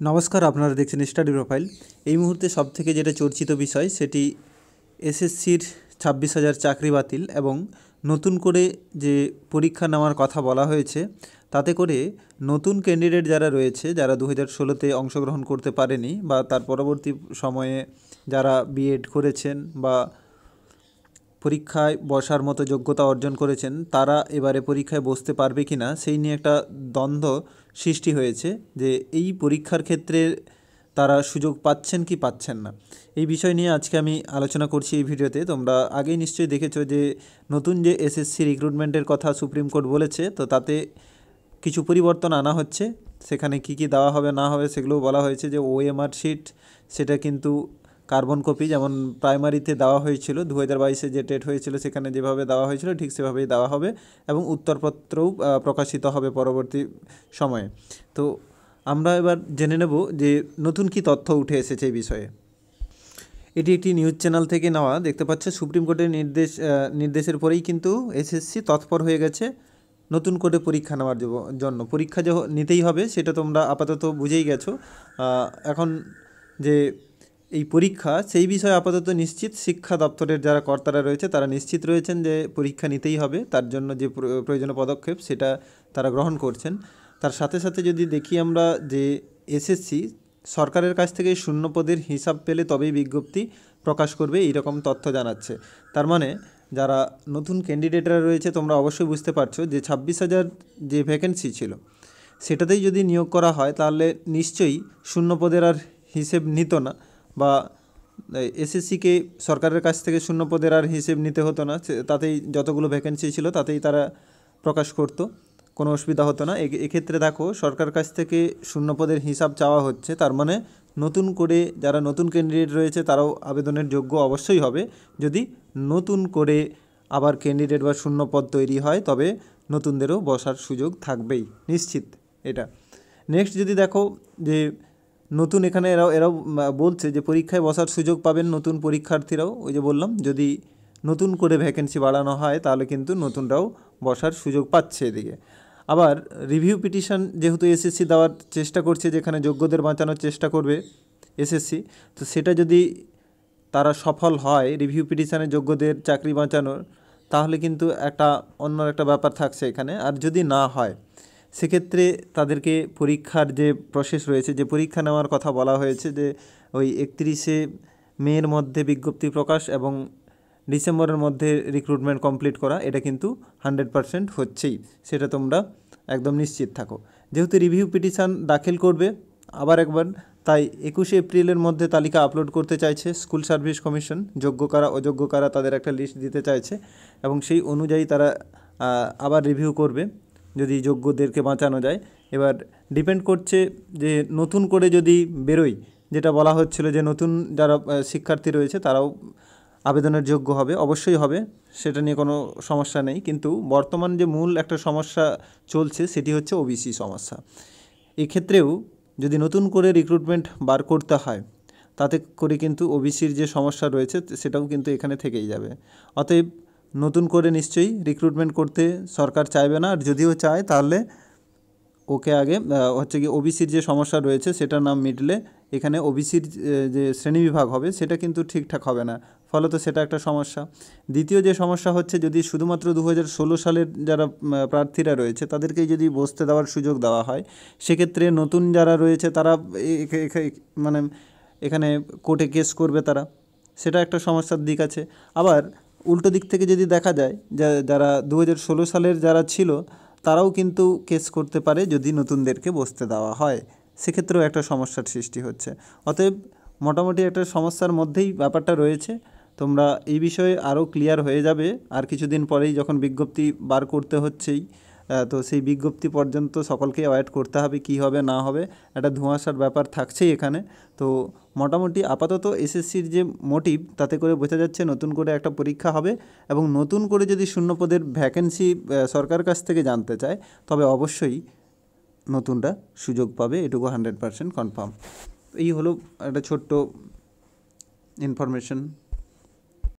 নমস্কার, আপনারা দেখছেন স্টাডি প্রোফাইল। এই মুহূর্তে সবথেকে যেটা চর্চিত বিষয় সেটি এসএসসির 26,000 চাকরি বাতিল এবং নতুন করে যে পরীক্ষা নেওয়ার কথা বলা হয়েছে তাতে করে নতুন ক্যান্ডিডেট যারা রয়েছে, যারা 2016-তে অংশগ্রহণ করতে পারেনি বা তার পরবর্তী সময়ে যারা বিএড করেছেন বা পরীক্ষায় বসার মতো যোগ্যতা অর্জন করেছেন, তারা এবারে পরীক্ষায় বসতে পারবে কি না সেই নিয়ে একটা দ্বন্দ্ব সৃষ্টি হয়েছে যে এই পরীক্ষার ক্ষেত্রে তারা সুযোগ পাচ্ছেন কি পাচ্ছেন না। এই বিষয় নিয়ে আজকে আমি আলোচনা করছি এই ভিডিওতে। তোমরা আগেই নিশ্চয়ই দেখেছো যে নতুন যে এসএসসি রিক্রুটমেন্টের কথা সুপ্রিম কোর্ট বলেছে, তো তাতে কিছু পরিবর্তন আনা হচ্ছে। সেখানে কি কি দেওয়া হবে না হবে সেগুলোও বলা হয়েছে। যে ওএমআর শিট সেটা কিন্তু কার্বন কপি যেমন প্রাইমারিতে দেওয়া হয়েছিল 2022-এ যে টেট হয়েছিল সেখানে যেভাবে দেওয়া হয়েছিল ঠিক সেভাবেই দেওয়া হবে এবং উত্তরপত্রও প্রকাশিত হবে পরবর্তী সময়ে। তো আমরা এবার জেনে নেব যে নতুন কি তথ্য উঠে এসেছে এই বিষয়ে। এটি একটি নিউজ চ্যানেল থেকে নেওয়া। দেখতে পাচ্ছ সুপ্রিম কোর্টের নির্দেশের পরেই কিন্তু এসএসসি তৎপর হয়ে গেছে নতুন করে পরীক্ষা নেওয়ার জন্য। পরীক্ষা যে নিতেই হবে সেটা তোমরা আপাতত বুঝেই গেছো। এখন যে এই পরীক্ষা সেই বিষয়ে আপাতত নিশ্চিত শিক্ষা দপ্তরের যারা কর্তারা রয়েছে তারা নিশ্চিত রয়েছেন যে পরীক্ষা নিতেই হবে। তার জন্য যে প্রয়োজনীয় পদক্ষেপ সেটা তারা গ্রহণ করছেন। তার সাথে সাথে যদি দেখি আমরা যে এসএসসি সরকারের কাছ থেকে শূন্য পদের হিসাব পেলে তবেই বিজ্ঞপ্তি প্রকাশ করবে, এইরকম তথ্য জানাচ্ছে। তার মানে যারা নতুন ক্যান্ডিডেটরা রয়েছে তোমরা অবশ্যই বুঝতে পারছো যে 26,000 যে ভ্যাকেন্সি ছিল সেটাতেই যদি নিয়োগ করা হয় তাহলে নিশ্চয়ই শূন্য পদের আর হিসেব নিত না, বা এসএসসিকে সরকারের কাছ থেকে শূন্য পদের আর হিসেব নিতে হতো না। তাতেই যতগুলো ভ্যাকেন্সি ছিল তাতেই তারা প্রকাশ করত, কোনো অসুবিধা হতো না। এক্ষেত্রে দেখো সরকার কাছ থেকে শূন্য পদের হিসাব চাওয়া হচ্ছে, তার মানে নতুন করে যারা নতুন ক্যান্ডিডেট রয়েছে তারাও আবেদনের যোগ্য অবশ্যই হবে। যদি নতুন করে আবার ক্যান্ডিডেট বা শূন্য পদ তৈরি হয় তবে নতুনদেরও বসার সুযোগ থাকবেই নিশ্চিত এটা। নেক্সট যদি দেখো যে নতুন এখানে এরাও বলছে যে পরীক্ষায় বসার সুযোগ পাবেন নতুন পরীক্ষার্থীরাও। ওই যে বললাম যদি নতুন করে ভ্যাকেন্সি বাড়ানো হয় তাহলে কিন্তু নতুনরাও বসার সুযোগ পাচ্ছে এদিকে। আবার রিভিউ পিটিশন যেহেতু এসএসসি দেওয়ার চেষ্টা করছে, যেখানে যোগ্যদের বাঁচানোর চেষ্টা করবে এসএসসি, তো সেটা যদি তারা সফল হয় রিভিউ পিটিশনে যোগ্যদের চাকরি বাঁচানোর, তাহলে কিন্তু অন্য একটা ব্যাপার থাকছে এখানে। আর যদি না হয় সেক্ষেত্রে তাদেরকে পরীক্ষার যে প্রসেস রয়েছে, যে পরীক্ষা নেওয়ার কথা বলা হয়েছে যে ওই 31শে মের মধ্যে বিজ্ঞপ্তি প্রকাশ এবং ডিসেম্বরের মধ্যে রিক্রুটমেন্ট কমপ্লিট করা, এটা কিন্তু 100% হচ্ছেই, সেটা তোমরা একদম নিশ্চিত থাকো। যেহেতু রিভিউ পিটিশান দাখিল করবে আবার একবার, তাই 21শে এপ্রিলের মধ্যে তালিকা আপলোড করতে চাইছে স্কুল সার্ভিস কমিশন। যোগ্য কারা অযোগ্য কারা তাদের একটা লিস্ট দিতে চাইছে এবং সেই অনুযায়ী তারা আবার রিভিউ করবে যদি যোগ্যদেরকে বাঁচানো যায়। এবার ডিপেন্ড করছে যে নতুন করে যদি বেরোয়, যেটা বলা হচ্ছিল যে নতুন যারা শিক্ষার্থী রয়েছে তারাও আবেদনের যোগ্য হবে, অবশ্যই হবে, সেটা নিয়ে কোনো সমস্যা নেই। কিন্তু বর্তমান যে মূল একটা সমস্যা চলছে সেটি হচ্ছে ওবিসি সমস্যা। এক্ষেত্রেও যদি নতুন করে রিক্রুটমেন্ট বার করতে হয় তাতে করে কিন্তু ওবিসির যে সমস্যা রয়েছে সেটাও কিন্তু এখানে থেকেই যাবে। অতএব নতুন করে নিশ্চয়ই রিক্রুটমেন্ট করতে সরকার চাইবে না, আর যদিও চায় তাহলে ওকে আগে হচ্ছে কি ওবিসির যে সমস্যা রয়েছে সেটার নাম মিটলে এখানে ওবিসির যে শ্রেণীবিভাগ হবে সেটা কিন্তু ঠিকঠাক হবে না, ফলত সেটা একটা সমস্যা। দ্বিতীয় যে সমস্যা হচ্ছে যদি শুধুমাত্র 2016 সালের যারা প্রার্থীরা রয়েছে তাদেরকেই যদি বসতে দেওয়ার সুযোগ দেওয়া হয়, সেক্ষেত্রে নতুন যারা রয়েছে তারা মানে এখানে কোর্টে কেস করবে তারা, সেটা একটা সমস্যার দিক আছে। আবার উল্টো দিক থেকে যদি দেখা যায় যারা 2016 সালের যারা ছিল তারাও কিন্তু কেস করতে পারে যদি নতুনদেরকে বসতে দেওয়া হয়, সেক্ষেত্রেও একটা সমস্যার সৃষ্টি হচ্ছে। অতএব মোটামুটি একটা সমস্যার মধ্যেই ব্যাপারটা রয়েছে। তোমরা এই বিষয়ে আরও ক্লিয়ার হয়ে যাবে আর কিছুদিন পরেই, যখন বিজ্ঞপ্তি বার করতে হচ্ছেই, তো সেই বিজ্ঞপ্তি পর্যন্ত সকলকে অ্যাওয়েট করতে হবে কী হবে না হবে, একটা ধোঁয়াশার ব্যাপার থাকছেই এখানে। তো মোটামুটি আপাতত এসএসসির যে মোটিভ তাতে করে বোঝা যাচ্ছে নতুন করে একটা পরীক্ষা হবে এবং নতুন করে যদি শূন্যপদের ভ্যাকেন্সি সরকার কাছ থেকে জানতে চায় তবে অবশ্যই নতুনরা সুযোগ পাবে, এটুকু 100% কনফার্ম। এই হলো একটা ছোট্ট ইনফরমেশন।